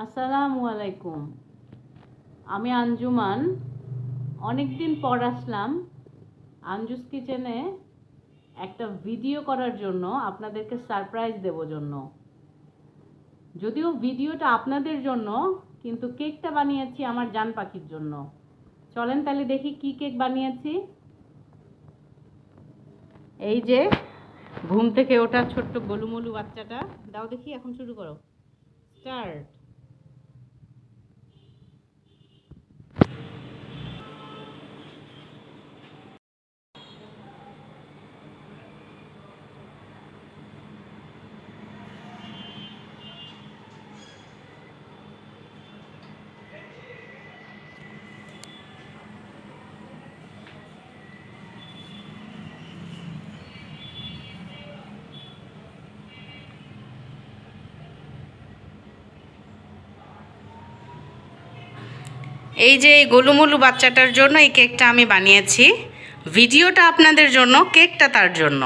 আসসালামু আলাইকুম। আমি আঞ্জুমান। অনেক দিন পর আসলাম আঞ্জুস কিচেনে একটা ভিডিও করার জন্য, আপনাদেরকে সারপ্রাইজ দেব জন্য। যদিও ভিডিওটা আপনাদের জন্য, কিন্তু কেকটা বানিয়েছি আমার জান পাখির জন্য। চলেন তাহলে দেখি কি কেক বানিয়েছি। এই যে ঘুম থেকে ওঠা ছোট্ট গোলুমলু বাচ্চাটা, দাও দেখি, এখন শুরু করো, স্টার্ট। এই যে এই গোলুমলু বাচ্চাটার জন্য এই কেকটা আমি বানিয়েছি। ভিডিওটা আপনাদের জন্য, কেকটা তার জন্য।